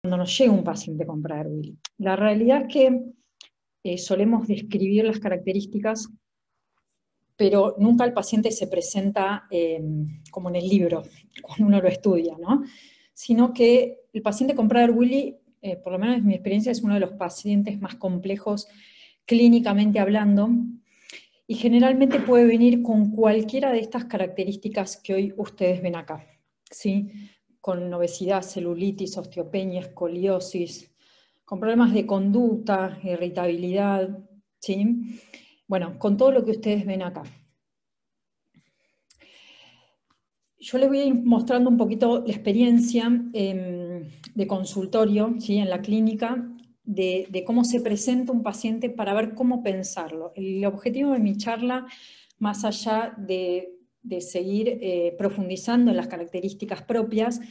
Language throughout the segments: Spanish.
nos llega un paciente con Prader-Willi. La realidad es que solemos describir las características, pero nunca el paciente se presenta como en el libro, cuando uno lo estudia, ¿no? Sino que el paciente con Prader-Willi, por lo menos en mi experiencia, es uno de los pacientes más complejos clínicamente hablando, y generalmente puede venir con cualquiera de estas características que hoy ustedes ven acá, ¿sí? Con obesidad, celulitis, osteopenia, escoliosis, con problemas de conducta, irritabilidad, ¿sí? Bueno, con todo lo que ustedes ven acá. Yo les voy a ir mostrando un poquito la experiencia de consultorio, ¿sí? En la clínica, de cómo se presenta un paciente para ver cómo pensarlo. El objetivo de mi charla, más allá de seguir profundizando en las características propias,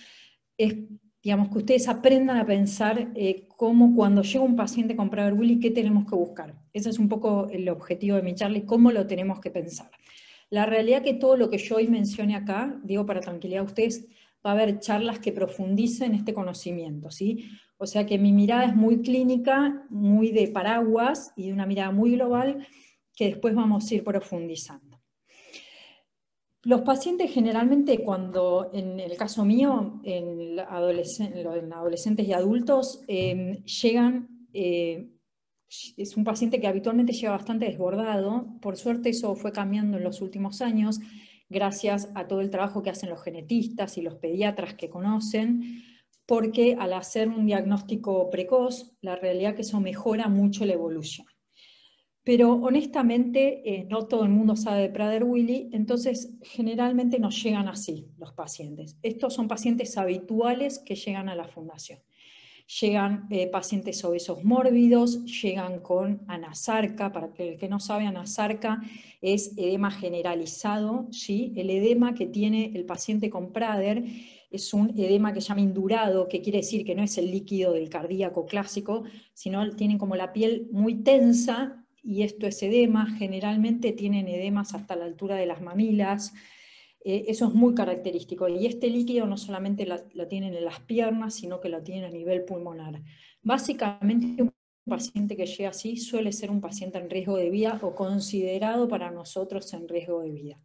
es, digamos, que ustedes aprendan a pensar cómo cuando llega un paciente con Prader-Willi, ¿qué tenemos que buscar? Ese es un poco el objetivo de mi charla y cómo lo tenemos que pensar. La realidad que todo lo que yo hoy mencione acá, digo para tranquilidad de ustedes, va a haber charlas que profundicen este conocimiento, ¿sí? O sea que mi mirada es muy clínica, muy de paraguas y de una mirada muy global que después vamos a ir profundizando. Los pacientes generalmente cuando, en el caso mío, en adolescentes y adultos, llegan, es un paciente que habitualmente llega bastante desbordado. Por suerte eso fue cambiando en los últimos años, gracias a todo el trabajo que hacen los genetistas y los pediatras que conocen, porque al hacer un diagnóstico precoz, la realidad es que eso mejora mucho la evolución. Pero honestamente no todo el mundo sabe de Prader-Willi, entonces generalmente nos llegan así los pacientes. Estos son pacientes habituales que llegan a la fundación. Llegan pacientes obesos mórbidos, llegan con anasarca. Para el que no sabe, anasarca es edema generalizado, ¿sí? El edema que tiene el paciente con Prader es un edema que se llama indurado, que quiere decir que no es el líquido del cardíaco clásico, sino tienen como la piel muy tensa, y esto es edema. Generalmente tienen edemas hasta la altura de las mamilas. Eso es muy característico, y este líquido no solamente lo tienen en las piernas, sino que lo tienen a nivel pulmonar. Básicamente un paciente que llega así suele ser un paciente en riesgo de vida o considerado para nosotros en riesgo de vida.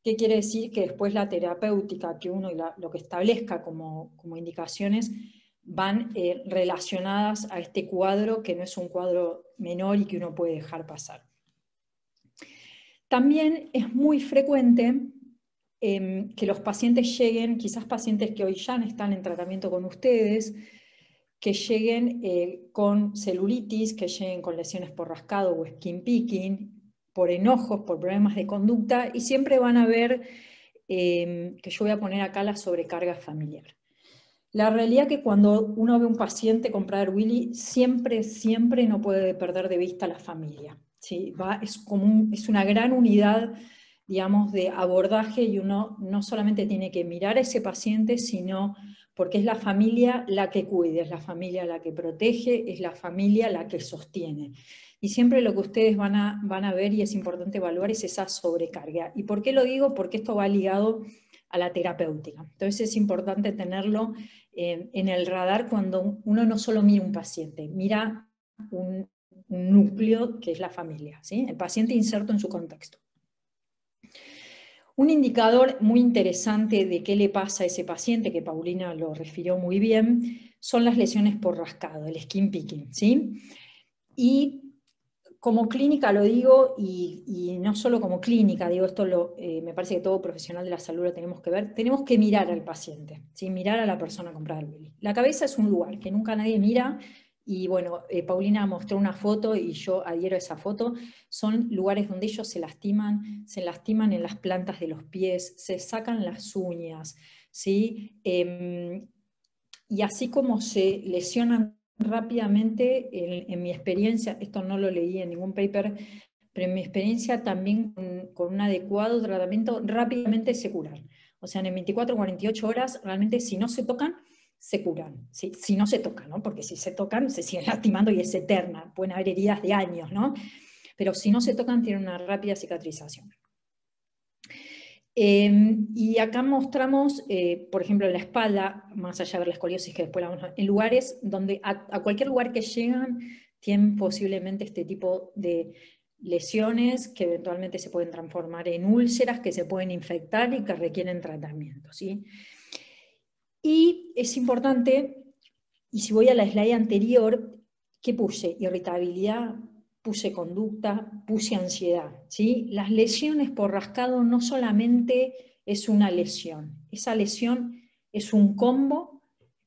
¿Qué quiere decir? Que después la terapéutica que uno y lo que establezca como indicaciones van relacionadas a este cuadro, que no es un cuadro menor y que uno puede dejar pasar. También es muy frecuente que los pacientes lleguen, quizás pacientes que hoy ya no están en tratamiento con ustedes, que lleguen con celulitis, que lleguen con lesiones por rascado o skin picking, por enojos, por problemas de conducta, y siempre van a ver que yo voy a poner acá la sobrecarga familiar. La realidad es que cuando uno ve un paciente con Prader-Willi, siempre no puede perder de vista a la familia, ¿sí? Es una gran unidad, digamos, de abordaje, y uno no solamente tiene que mirar a ese paciente, sino porque es la familia la que cuida, es la familia la que protege, es la familia la que sostiene. Y siempre lo que ustedes van a ver, y es importante evaluar, es esa sobrecarga. ¿Y por qué lo digo? Porque esto va ligado a la terapéutica. Entonces es importante tenerlo en el radar cuando uno no solo mira un paciente, mira un núcleo que es la familia, ¿sí? El paciente inserto en su contexto. Un indicador muy interesante de qué le pasa a ese paciente, que Paulina lo refirió muy bien, son las lesiones por rascado, el skin picking, ¿sí? Y como clínica lo digo, y no solo como clínica, digo esto me parece que todo profesional de la salud lo tenemos que ver, tenemos que mirar al paciente, ¿sí? Mirar a la persona con Prader-Willi. La cabeza es un lugar que nunca nadie mira, y bueno, Paulina mostró una foto y yo adhiero a esa foto. Son lugares donde ellos se lastiman en las plantas de los pies, se sacan las uñas, ¿sí? Y así como se lesionan rápidamente, en mi experiencia, esto no lo leí en ningún paper, pero en mi experiencia también con un adecuado tratamiento rápidamente se curan. O sea, en 24 o 48 horas, realmente si no se tocan, se curan. ¿Sí? Si no se tocan, ¿no? Porque si se tocan, se siguen lastimando y es eterna. Pueden haber heridas de años, ¿no? Pero si no se tocan, tienen una rápida cicatrización. Y acá mostramos, por ejemplo, en la espalda, más allá de la escoliosis que después la vamos a ver, en lugares donde a cualquier lugar que llegan tienen posiblemente este tipo de lesiones que eventualmente se pueden transformar en úlceras, que se pueden infectar y que requieren tratamiento, ¿sí? Y es importante, y si voy a la slide anterior, ¿qué puse? Irritabilidad, puse conducta, puse ansiedad, ¿sí? Las lesiones por rascado no solamente es una lesión, esa lesión es un combo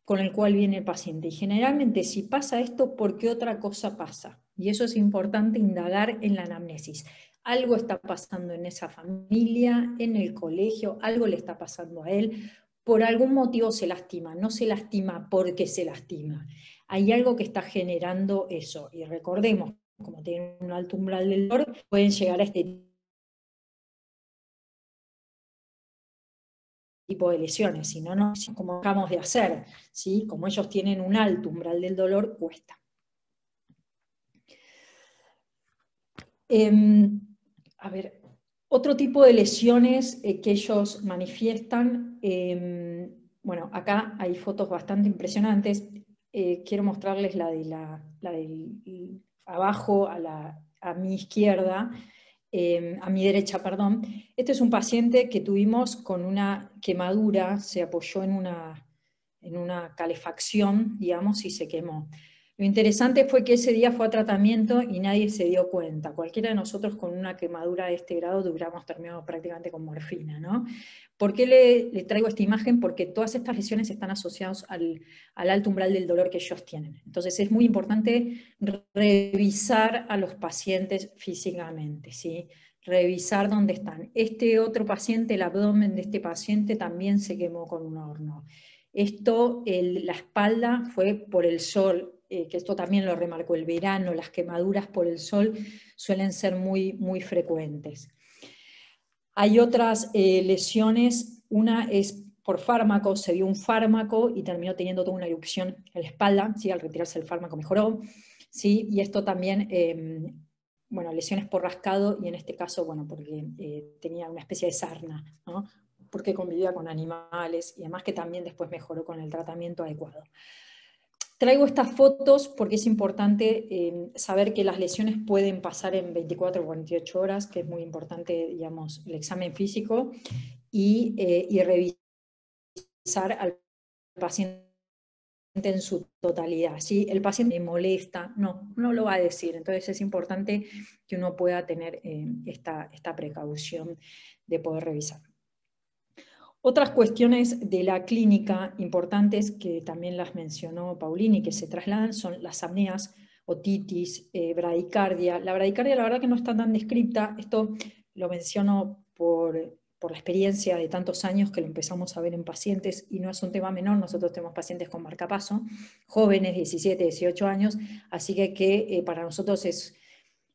con el cual viene el paciente. Y generalmente si pasa esto, ¿por qué otra cosa pasa? Y eso es importante indagar en la anamnesis. Algo está pasando en esa familia, en el colegio, algo le está pasando a él, por algún motivo se lastima, no se lastima porque se lastima. Hay algo que está generando eso. Y recordemos, como tienen un alto umbral del dolor, pueden llegar a este tipo de lesiones. Si no, no, como dejamos de hacer, ¿sí? Como ellos tienen un alto umbral del dolor, cuesta. A ver, otro tipo de lesiones que ellos manifiestan, bueno, acá hay fotos bastante impresionantes. Quiero mostrarles la del abajo a mi izquierda, a mi derecha, perdón. Este es un paciente que tuvimos con una quemadura, se apoyó en una calefacción, digamos, y se quemó. Lo interesante fue que ese día fue a tratamiento y nadie se dio cuenta. Cualquiera de nosotros con una quemadura de este grado hubiéramos terminado prácticamente con morfina, ¿no? ¿Por qué le traigo esta imagen? Porque todas estas lesiones están asociadas al alto umbral del dolor que ellos tienen. Entonces es muy importante revisar a los pacientes físicamente, ¿sí? Revisar dónde están. Este otro paciente, el abdomen de este paciente también se quemó con un horno. Esto, la espalda fue por el sol, que esto también lo remarcó el verano, las quemaduras por el sol suelen ser muy, muy frecuentes. Hay otras lesiones, una es por fármaco, se dio un fármaco y terminó teniendo toda una erupción en la espalda, ¿sí? Al retirarse el fármaco mejoró, ¿sí? Y esto también, bueno, lesiones por rascado y en este caso, bueno, porque tenía una especie de sarna, ¿no? Porque convivía con animales y además que también después mejoró con el tratamiento adecuado. Traigo estas fotos porque es importante saber que las lesiones pueden pasar en 24 o 48 horas, que es muy importante, digamos, el examen físico y revisar al paciente en su totalidad. Si el paciente me molesta, no lo va a decir. Entonces es importante que uno pueda tener esta precaución de poder revisar. Otras cuestiones de la clínica importantes que también las mencionó Paulini, que se trasladan, son las apneas, otitis, bradicardia. La bradicardia la verdad que no está tan descripta, esto lo menciono por la experiencia de tantos años que lo empezamos a ver en pacientes y no es un tema menor, nosotros tenemos pacientes con marcapaso, jóvenes, 17, 18 años, así que para nosotros es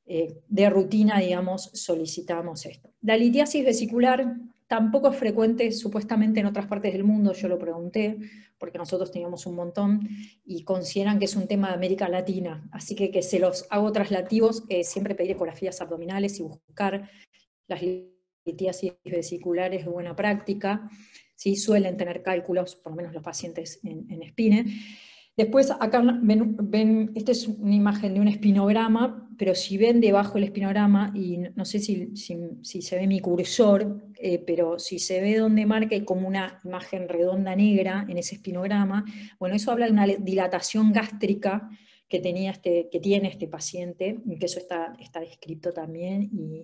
de rutina, digamos, solicitamos esto. La litiasis vesicular tampoco es frecuente supuestamente en otras partes del mundo, yo lo pregunté, porque nosotros teníamos un montón, y consideran que es un tema de América Latina, así que se los hago traslativos, siempre pedir ecografías abdominales y buscar las litiasis vesiculares de buena práctica, ¿sí? Suelen tener cálculos, por lo menos los pacientes en SPINE. Después acá ven, esta es una imagen de un espinograma, pero si ven debajo el espinograma, y no sé si se ve mi cursor, pero si se ve donde marca hay como una imagen redonda negra en ese espinograma, bueno, eso habla de una dilatación gástrica que tiene este paciente, y que eso está descrito también, y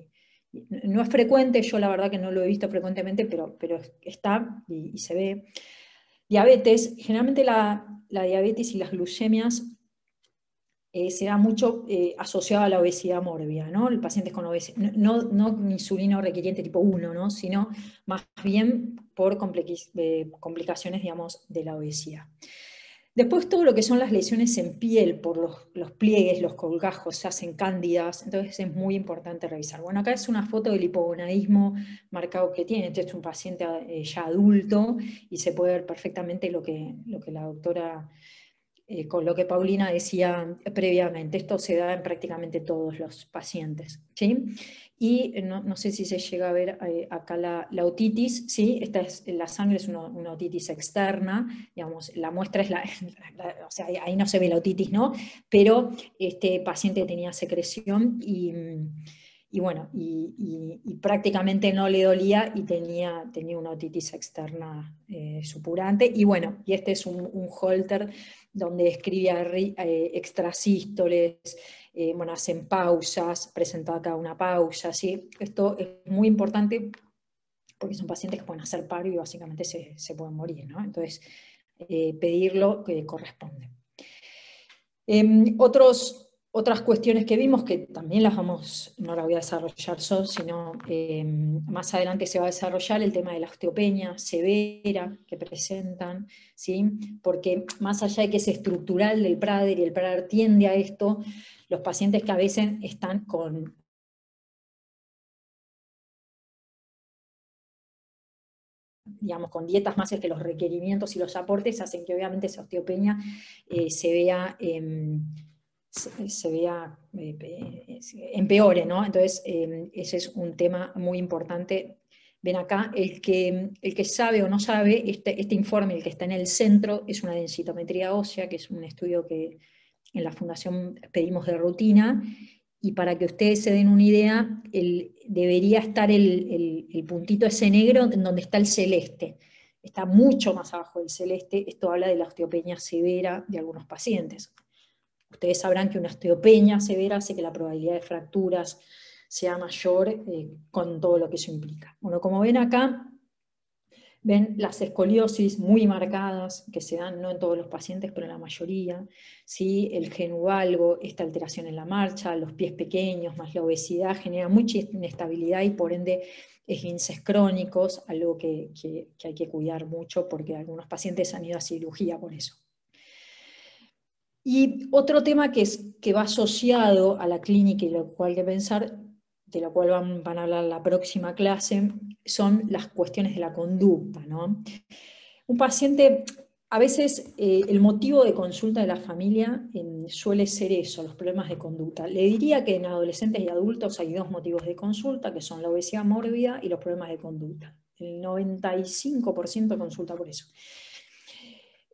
no es frecuente, yo la verdad que no lo he visto frecuentemente, pero está y se ve. Diabetes, generalmente la diabetes y las glucemias se da mucho asociado a la obesidad mórbida, ¿no? El paciente con obesidad, no insulino requiriente tipo 1, ¿no? Sino más bien por complicaciones, digamos, de la obesidad. Después todo lo que son las lesiones en piel por los pliegues, los colgajos, se hacen cándidas, entonces es muy importante revisar. Bueno, acá es una foto del hipogonadismo marcado que tiene, este es un paciente ya adulto y se puede ver perfectamente lo que la doctora con lo que Paulina decía previamente. Esto se da en prácticamente todos los pacientes, ¿sí? Y no sé si se llega a ver acá la otitis, ¿sí? La sangre es una otitis externa, digamos, la muestra es o sea, ahí no se ve la otitis, ¿no? Pero este paciente tenía secreción y bueno, y prácticamente no le dolía y tenía una otitis externa supurante. Y bueno, y este es un Holter donde escribe extrasístoles, bueno, hacen pausas, presenta acá una pausa, ¿sí? Esto es muy importante porque son pacientes que pueden hacer paro y básicamente se pueden morir, ¿no? Entonces, pedirlo que corresponde. Otras cuestiones que vimos, que también no la voy a desarrollar yo, sino más adelante se va a desarrollar el tema de la osteopenia severa que presentan, ¿sí? Porque más allá de que es estructural del Prader y el Prader tiende a esto, los pacientes que a veces están digamos, con dietas más que los requerimientos y los aportes hacen que obviamente esa osteopenia se vea empeore, ¿no? Entonces, ese es un tema muy importante. Ven acá, el que sabe o no sabe, este informe, el que está en el centro, es una densitometría ósea, que es un estudio que en la Fundación pedimos de rutina, y para que ustedes se den una idea, debería estar el puntito ese negro en donde está el celeste. Está mucho más abajo del celeste. Esto habla de la osteopenia severa de algunos pacientes. Ustedes sabrán que una osteopenia severa hace que la probabilidad de fracturas sea mayor con todo lo que eso implica. Bueno, como ven acá, ven las escoliosis muy marcadas que se dan no en todos los pacientes, pero en la mayoría, ¿sí? El genuvalgo, esta alteración en la marcha, los pies pequeños, más la obesidad, genera mucha inestabilidad y por ende esguinces crónicos, algo que hay que cuidar mucho porque algunos pacientes han ido a cirugía por eso. Y otro tema que va asociado a la clínica y lo cual hay que pensar, de lo cual van a hablar la próxima clase, son las cuestiones de la conducta, ¿no? Un paciente, a veces el motivo de consulta de la familia suele ser eso, los problemas de conducta. Le diría que en adolescentes y adultos hay dos motivos de consulta, que son la obesidad mórbida y los problemas de conducta. El 95% consulta por eso.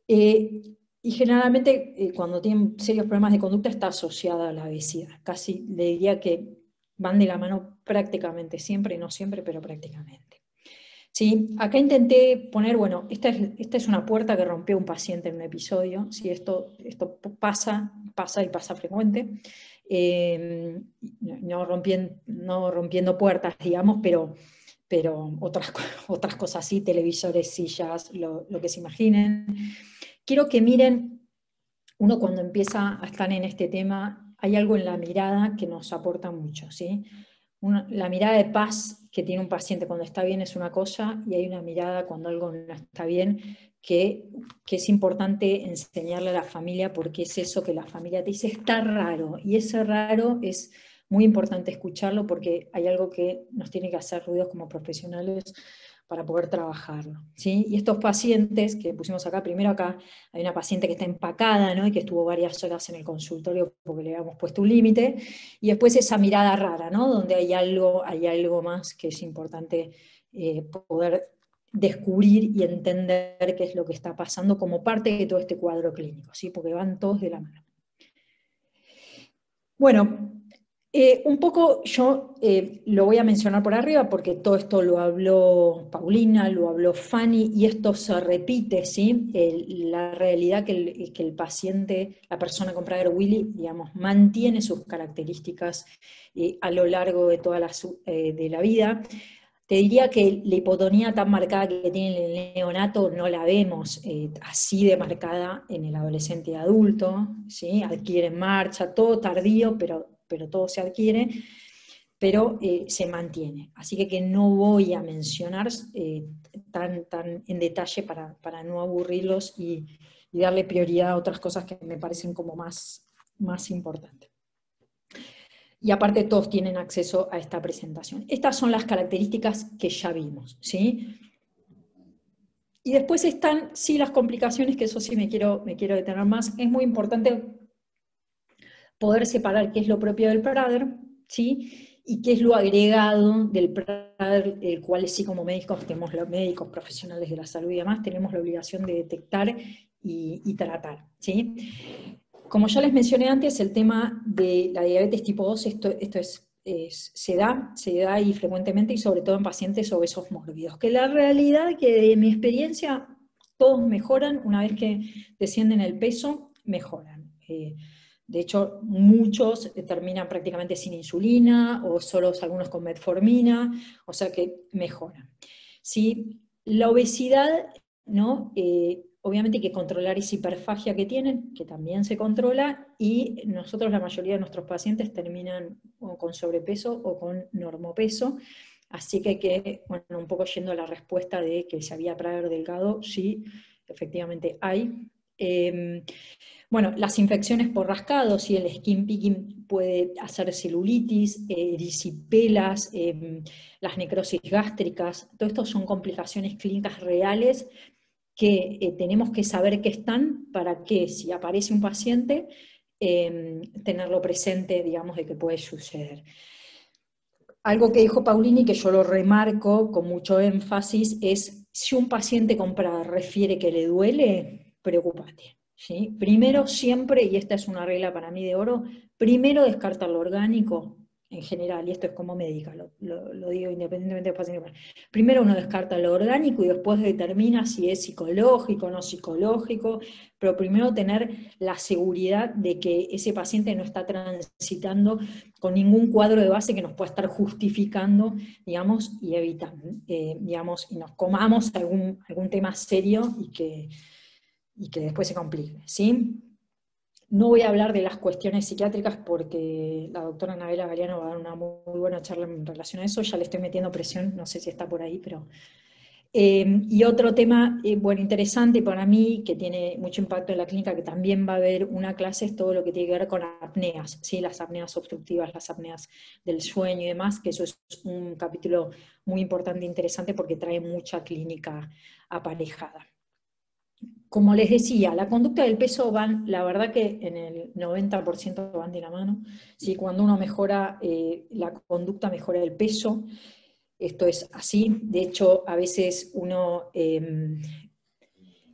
Y generalmente cuando tienen serios problemas de conducta está asociada a la obesidad. Casi le diría que van de la mano prácticamente siempre, no siempre, pero prácticamente. ¿Sí? Acá intenté poner, bueno, esta es una puerta que rompió un paciente en un episodio. ¿Sí? Esto pasa y pasa frecuente. No rompiendo puertas, digamos, pero otras cosas sí, televisores, sillas, lo que se imaginen. Quiero que miren, uno cuando empieza a estar en este tema, hay algo en la mirada que nos aporta mucho, ¿sí? La mirada de paz que tiene un paciente cuando está bien es una cosa, y hay una mirada cuando algo no está bien, que es importante enseñarle a la familia, porque es eso que la familia te dice, está raro, y ese raro es muy importante escucharlo, porque hay algo que nos tiene que hacer ruidos como profesionales para poder trabajarlo, ¿sí? Y estos pacientes que pusimos acá, primero acá hay una paciente que está empacada, ¿no? Y que estuvo varias horas en el consultorio porque le habíamos puesto un límite, y después esa mirada rara, ¿no? Donde hay algo más que es importante poder descubrir y entender qué es lo que está pasando como parte de todo este cuadro clínico, ¿sí? Porque van todos de la mano. Bueno, un poco yo lo voy a mencionar por arriba porque todo esto lo habló Paulina, lo habló Fanny, y esto se repite, ¿sí? La realidad que el paciente, la persona con Prader-Willi, digamos, mantiene sus características a lo largo de toda de la vida. Te diría que la hipotonía tan marcada que tiene el neonato no la vemos así de marcada en el adolescente y adulto, ¿sí? Adquiere marcha, todo tardío, pero todo se adquiere, pero se mantiene. Así que no voy a mencionar tan en detalle para no aburrirlos y darle prioridad a otras cosas que me parecen como más importantes. Y aparte todos tienen acceso a esta presentación. Estas son las características que ya vimos, ¿sí? Y después están, sí, las complicaciones, que eso sí me quiero detener más. Es muy importante poder separar qué es lo propio del Prader, ¿sí? Y qué es lo agregado del Prader, el cual sí, como médicos, tenemos los médicos profesionales de la salud y demás, tenemos la obligación de detectar y tratar, ¿sí? Como ya les mencioné antes, el tema de la diabetes tipo 2, esto se da y frecuentemente, y sobre todo en pacientes obesos mórbidos, que la realidad que de mi experiencia todos mejoran una vez que descienden el peso, mejoran. De hecho, muchos terminan prácticamente sin insulina o solo algunos con metformina, o sea que mejoran. ¿Sí? La obesidad, ¿no? Obviamente hay que controlar esa hiperfagia que tienen, que también se controla, y nosotros, la mayoría de nuestros pacientes, terminan o con sobrepeso o con normopeso, así que hay que, bueno, un poco yendo a la respuesta de que si había Prader delgado, sí, efectivamente hay. Bueno, las infecciones por rascado, si el skin picking puede hacer celulitis, erisipelas, las necrosis gástricas, todo esto son complicaciones clínicas reales que tenemos que saber que están para que si aparece un paciente, tenerlo presente, digamos, de que puede suceder. Algo que dijo Paulini, que yo lo remarco con mucho énfasis, es si un paciente con Prader refiere que le duele, preocúpate. ¿Sí? Primero siempre, y esta es una regla para mí de oro, primero descarta lo orgánico en general, y esto es como médica, lo digo independientemente del paciente. Primero uno descarta lo orgánico y después determina si es psicológico o no psicológico, pero primero tener la seguridad de que ese paciente no está transitando con ningún cuadro de base que nos pueda estar justificando, digamos, y evitando, digamos, y nos comamos algún tema serio y que después se complique, ¿sí? No voy a hablar de las cuestiones psiquiátricas porque la doctora Anabela Galeano va a dar una muy buena charla en relación a eso, ya le estoy metiendo presión, no sé si está por ahí, pero... y otro tema, bueno, interesante para mí, que tiene mucho impacto en la clínica, que también va a haber una clase, es todo lo que tiene que ver con apneas, ¿sí? Las apneas obstructivas, las apneas del sueño y demás, que eso es un capítulo muy importante e interesante porque trae mucha clínica aparejada. Como les decía, la conducta del peso van, la verdad que en el 90% van de la mano. ¿Sí? Cuando uno mejora la conducta, mejora el peso. Esto es así. De hecho, a veces uno,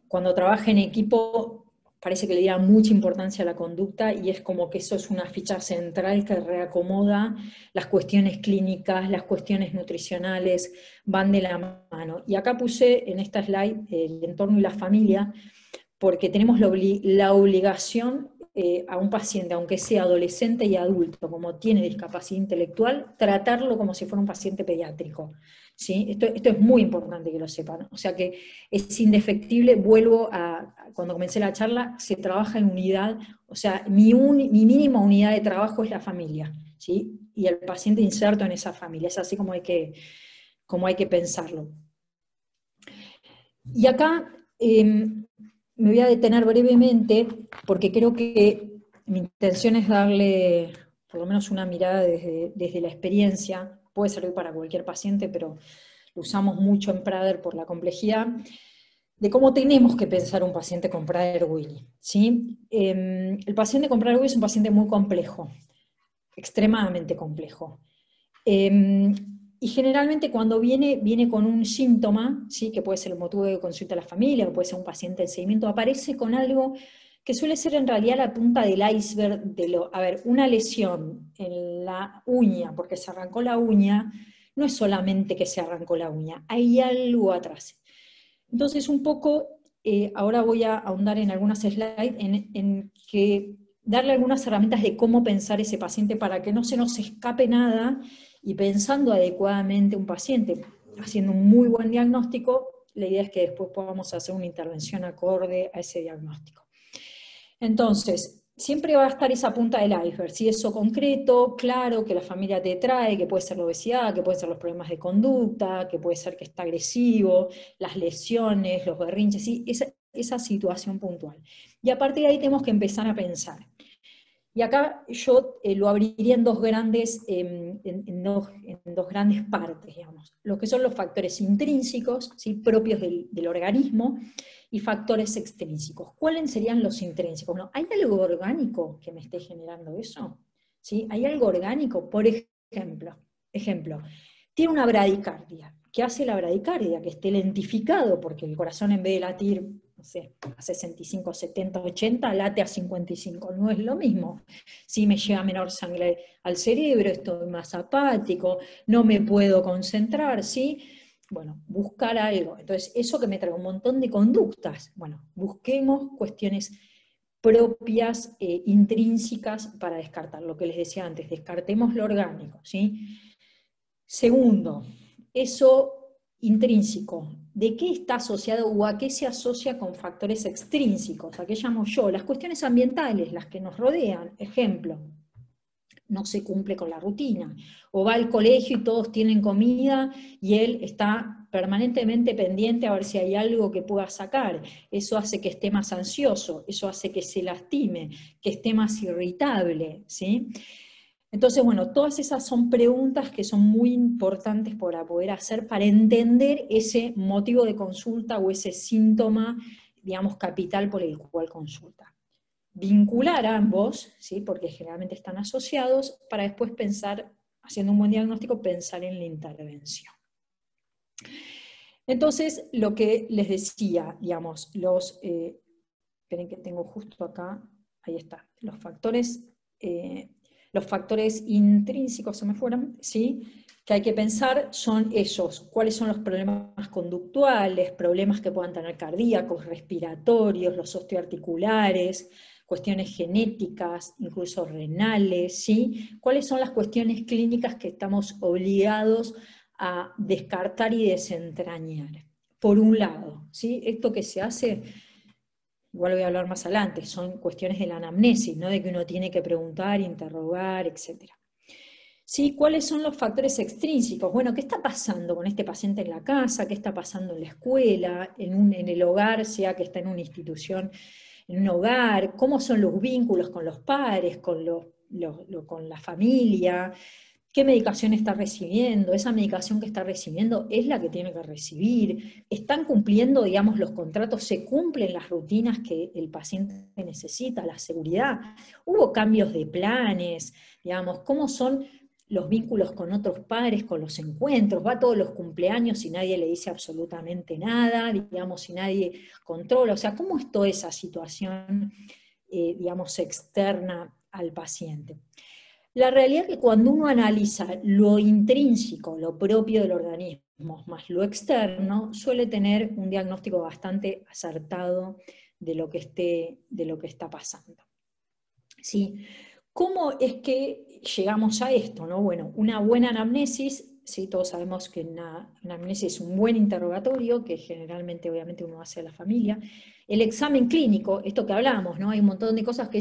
cuando trabaja en equipo, parece que le da mucha importancia a la conducta y es como que eso es una ficha central que reacomoda las cuestiones clínicas, las cuestiones nutricionales, van de la mano. Y acá puse en esta slide el entorno y la familia, porque tenemos la obligación a un paciente, aunque sea adolescente y adulto, como tiene discapacidad intelectual, tratarlo como si fuera un paciente pediátrico. ¿Sí? Esto es muy importante que lo sepan. O sea que es indefectible, vuelvo cuando comencé la charla, se trabaja en unidad, o sea, mi mínima unidad de trabajo es la familia, ¿sí? Y el paciente inserto en esa familia, es así como hay que pensarlo. Y acá me voy a detener brevemente, porque creo que mi intención es darle por lo menos una mirada desde la experiencia, puede servir para cualquier paciente, pero lo usamos mucho en Prader por la complejidad, de cómo tenemos que pensar un paciente con Prader-Willi. ¿Sí? El paciente con Prader-Willi es un paciente muy complejo, extremadamente complejo. Y generalmente cuando viene con un síntoma, ¿sí? Que puede ser el motivo de consulta a la familia, o puede ser un paciente de seguimiento, aparece con algo que suele ser en realidad la punta del iceberg a ver, una lesión en la uña, porque se arrancó la uña, no es solamente que se arrancó la uña, hay algo atrás. Entonces un poco, ahora voy a ahondar en algunas slides, en que darle algunas herramientas de cómo pensar ese paciente para que no se nos escape nada, y pensando adecuadamente un paciente, haciendo un muy buen diagnóstico, la idea es que después podamos hacer una intervención acorde a ese diagnóstico. Entonces, siempre va a estar esa punta del iceberg, ¿sí? Eso concreto, claro, que la familia te trae, que puede ser la obesidad, que pueden ser los problemas de conducta, que puede ser que está agresivo, las lesiones, los berrinches, ¿sí? Esa situación puntual. Y a partir de ahí tenemos que empezar a pensar. Y acá yo lo abriría en dos grandes, en dos grandes partes, digamos. Lo que son los factores intrínsecos, ¿sí?, propios del organismo, y factores extrínsecos. ¿Cuáles serían los intrínsecos? Bueno, ¿hay algo orgánico que me esté generando eso? ¿Sí? ¿Hay algo orgánico? Por ejemplo, tiene una bradicardia. ¿Qué hace la bradicardia? Que esté lentificado, porque el corazón, en vez de latir, no sé, a 65, 70, 80, late a 55. No es lo mismo. Si me llega menor sangre al cerebro, estoy más apático, no me puedo concentrar, ¿sí? Bueno, buscar algo. Entonces, eso que me trae un montón de conductas. Bueno, busquemos cuestiones propias, intrínsecas, para descartar. Lo que les decía antes, descartemos lo orgánico, ¿sí? Segundo, eso intrínseco, ¿de qué está asociado o a qué se asocia con factores extrínsecos? ¿A qué llamo yo? Las cuestiones ambientales, las que nos rodean. Ejemplo, no se cumple con la rutina, o va al colegio y todos tienen comida y él está permanentemente pendiente a ver si hay algo que pueda sacar. Eso hace que esté más ansioso, eso hace que se lastime, que esté más irritable, ¿sí? Entonces, bueno, todas esas son preguntas que son muy importantes para poder hacer, para entender ese motivo de consulta o ese síntoma, digamos, capital por el cual consulta. Vincular a ambos, ¿sí?, porque generalmente están asociados, para después pensar, haciendo un buen diagnóstico, pensar en la intervención. Entonces, lo que les decía, digamos, esperen que tengo justo acá, ahí está, los factores intrínsecos se me fueron, ¿sí?, que hay que pensar son esos, cuáles son los problemas conductuales, problemas que puedan tener cardíacos, respiratorios, los osteoarticulares, cuestiones genéticas, incluso renales, ¿sí? ¿Cuáles son las cuestiones clínicas que estamos obligados a descartar y desentrañar? Por un lado, ¿sí?, esto que se hace, igual voy a hablar más adelante, son cuestiones de la anamnesis, ¿no?, de que uno tiene que preguntar, interrogar, etc. ¿Sí? ¿Cuáles son los factores extrínsecos? Bueno, ¿qué está pasando con este paciente en la casa? ¿Qué está pasando en la escuela? En el hogar, sea que está en una institución, en un hogar. ¿Cómo son los vínculos con los padres, con la familia? ¿Qué medicación está recibiendo? ¿Esa medicación que está recibiendo es la que tiene que recibir? ¿Están cumpliendo, digamos, los contratos? ¿Se cumplen las rutinas que el paciente necesita? ¿La seguridad? ¿Hubo cambios de planes? Digamos, ¿cómo son los vínculos con otros padres, con los encuentros? ¿Va a todos los cumpleaños y nadie le dice absolutamente nada? Digamos, si nadie controla. O sea, ¿cómo es toda esa situación, digamos, externa al paciente? La realidad es que cuando uno analiza lo intrínseco, lo propio del organismo, más lo externo, suele tener un diagnóstico bastante acertado de lo que está pasando. ¿Sí? ¿Cómo es que llegamos a esto, ¿no? Bueno, una buena anamnesis, ¿sí? Todos sabemos que una anamnesis es un buen interrogatorio, que generalmente obviamente uno hace a la familia. El examen clínico, esto que hablamos, ¿no? Hay un montón de cosas que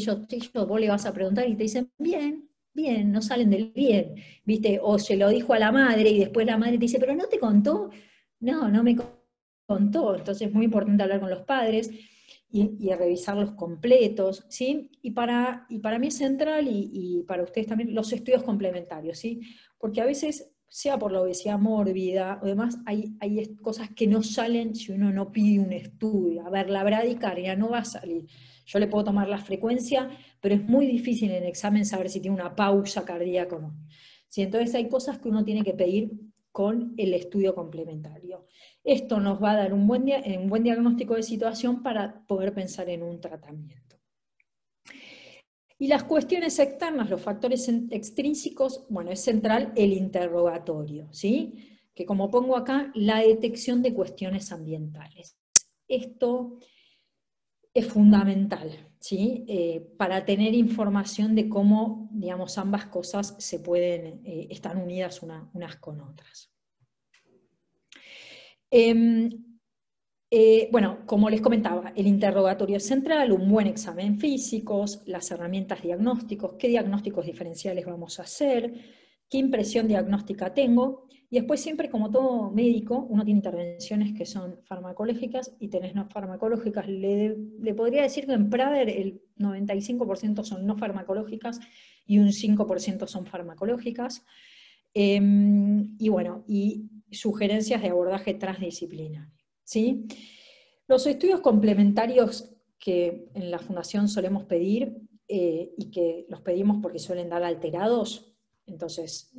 vos le vas a preguntar y te dicen, bien, no salen del bien, ¿viste? O se lo dijo a la madre y después la madre te dice, pero ¿no te contó? No me contó. Entonces es muy importante hablar con los padres y revisarlos completos, ¿sí? Y para mí es central, y para ustedes también, los estudios complementarios, ¿sí? Porque a veces, sea por la obesidad mórbida o demás, hay cosas que no salen si uno no pide un estudio. A ver, la bradicardia no va a salir. Yo le puedo tomar la frecuencia, pero es muy difícil en el examen saber si tiene una pausa cardíaca o no. ¿Sí? Entonces hay cosas que uno tiene que pedir con el estudio complementario. Esto nos va a dar un buen diagnóstico de situación para poder pensar en un tratamiento. Y las cuestiones externas, los factores extrínsecos, bueno, es central el interrogatorio, ¿sí? Que como pongo acá, la detección de cuestiones ambientales. Esto es fundamental, ¿sí? Para tener información de cómo, digamos, ambas cosas están unidas unas con otras. Bueno, como les comentaba, el interrogatorio central, un buen examen físicos, las herramientas diagnósticos, qué diagnósticos diferenciales vamos a hacer, qué impresión diagnóstica tengo, Y después siempre, como todo médico, uno tiene intervenciones que son farmacológicas y tenés no farmacológicas. Le podría decir que en Prader el 95% son no farmacológicas y un 5% son farmacológicas. Y bueno, y sugerencias de abordaje transdisciplinario, ¿sí? Los estudios complementarios que en la Fundación solemos pedir, y que los pedimos porque suelen dar alterados, entonces,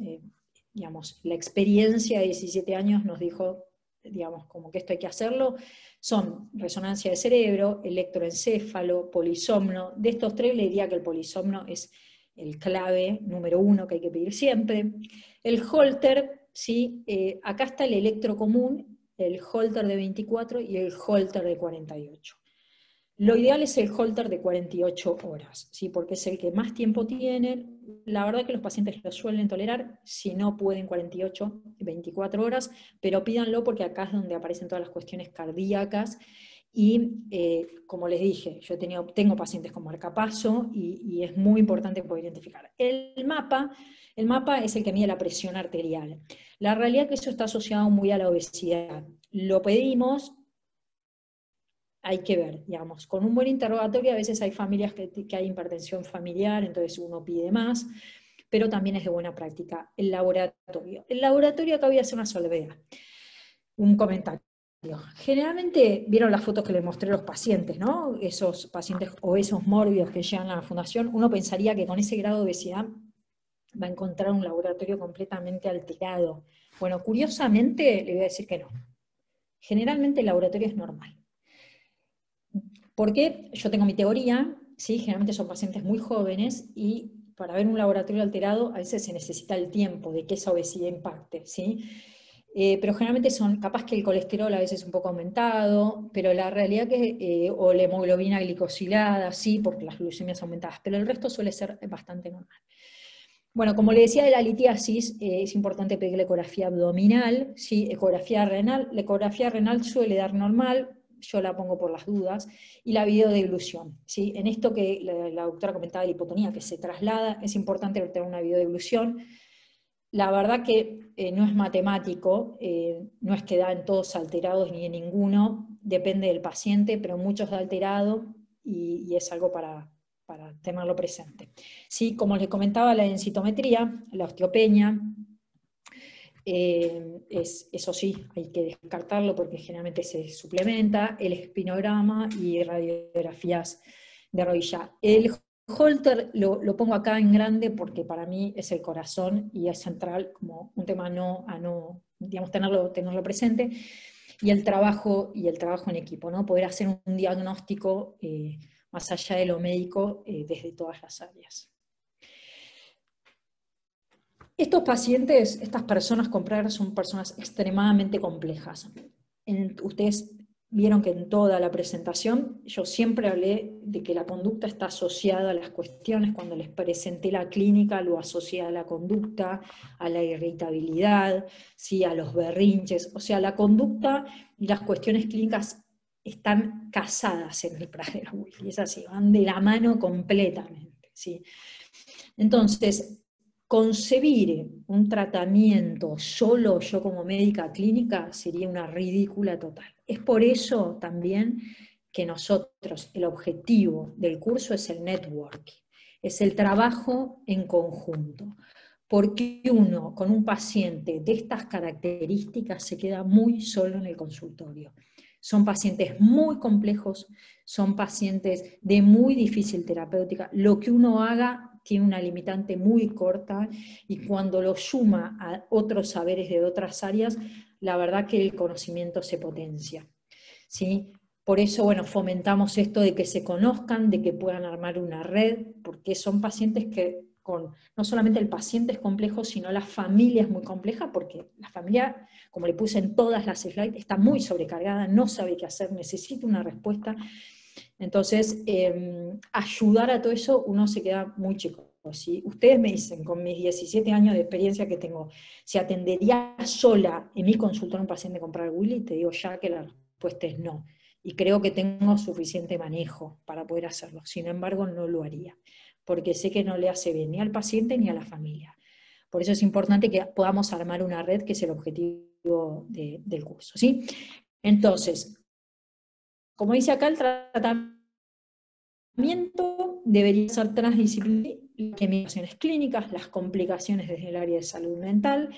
digamos, la experiencia de 17 años nos dijo, digamos, como que esto hay que hacerlo, son resonancia de cerebro, electroencéfalo, polisomno. De estos tres le diría que el polisomno es el clave número 1 que hay que pedir siempre. El Holter, ¿sí? Acá está el electro común, el Holter de 24 y el Holter de 48. Lo ideal es el Holter de 48 horas, ¿sí? Porque es el que más tiempo tiene. La verdad que los pacientes lo suelen tolerar, si no pueden 48, 24 horas, pero pídanlo porque acá es donde aparecen todas las cuestiones cardíacas. Y como les dije, yo tengo pacientes con marcapaso y es muy importante poder identificar. El mapa es el que mide la presión arterial. La realidad es que eso está asociado muy a la obesidad. Lo pedimos, hay que ver, digamos, con un buen interrogatorio a veces hay familias que hay hipertensión familiar, entonces uno pide más, pero también es de buena práctica el laboratorio. El laboratorio acá voy a hacer una salvedad, un comentario. Generalmente vieron las fotos que les mostré a los pacientes, ¿no? Esos pacientes obesos mórbidos que llegan a la fundación, uno pensaría que con ese grado de obesidad va a encontrar un laboratorio completamente alterado. Bueno, curiosamente le voy a decir que no. Generalmente el laboratorio es normal. Porque yo tengo mi teoría, ¿sí? Generalmente son pacientes muy jóvenes y para ver un laboratorio alterado a veces se necesita el tiempo de que esa obesidad impacte, ¿sí? Pero generalmente son, capaz que el colesterol a veces un poco aumentado, pero la realidad que, o la hemoglobina glicosilada, sí, porque las glucemias aumentadas, pero el resto suele ser bastante normal. Bueno, como le decía de la litiasis, es importante pedir la ecografía abdominal, ¿sí? Ecografía renal. La ecografía renal suele dar normal, yo la pongo por las dudas, y la videodeglución, ¿sí? En esto que la doctora comentaba de la hipotonía, que se traslada, es importante tener una videodeglución. La verdad que no es matemático, no es que da en todos alterados ni en ninguno, depende del paciente, pero muchos da alterado y es algo para tenerlo presente. Sí, como les comentaba, la densitometría, la osteopenia, eso sí, hay que descartarlo porque generalmente se suplementa, el espinograma y radiografías de rodilla. El Holter lo pongo acá en grande porque para mí es el corazón y es central como un tema digamos, tenerlo presente, y el trabajo en equipo, ¿no? Poder hacer un diagnóstico más allá de lo médico desde todas las áreas. Estos pacientes, estas personas con Prader son personas extremadamente complejas. Ustedes vieron que en toda la presentación yo siempre hablé de que la conducta está asociada a las cuestiones. Cuando les presenté la clínica lo asocié a la conducta, a la irritabilidad, ¿sí? A los berrinches. O sea, la conducta y las cuestiones clínicas están casadas en el Prader-Willi, es así, van de la mano completamente, ¿sí? Entonces, concebir un tratamiento solo yo como médica clínica sería una ridícula total. Es por eso también que nosotros, el objetivo del curso es el networking, es el trabajo en conjunto, porque uno con un paciente de estas características se queda muy solo en el consultorio. Son pacientes muy complejos, son pacientes de muy difícil terapéutica. Lo que uno haga tiene una limitante muy corta y cuando lo suma a otros saberes de otras áreas, la verdad que el conocimiento se potencia, ¿sí? Por eso, bueno, fomentamos esto de que se conozcan, de que puedan armar una red, porque son pacientes que no solamente el paciente es complejo, sino la familia es muy compleja, porque la familia, como le puse en todas las slides, está muy sobrecargada, no sabe qué hacer, necesita una respuesta. Entonces, ayudar a todo eso, uno se queda muy chico. Si ustedes me dicen, con mis 17 años de experiencia que tengo, si atendería sola en mi consultorio a un paciente con Prader-Willi, te digo ya que la respuesta es no. Y creo que tengo suficiente manejo para poder hacerlo. Sin embargo, no lo haría, porque sé que no le hace bien ni al paciente ni a la familia. Por eso es importante que podamos armar una red, que es el objetivo del curso, ¿sí? Entonces, como dice acá, el tratamiento debería ser transdisciplinario, las investigaciones clínicas, las complicaciones desde el área de salud mental,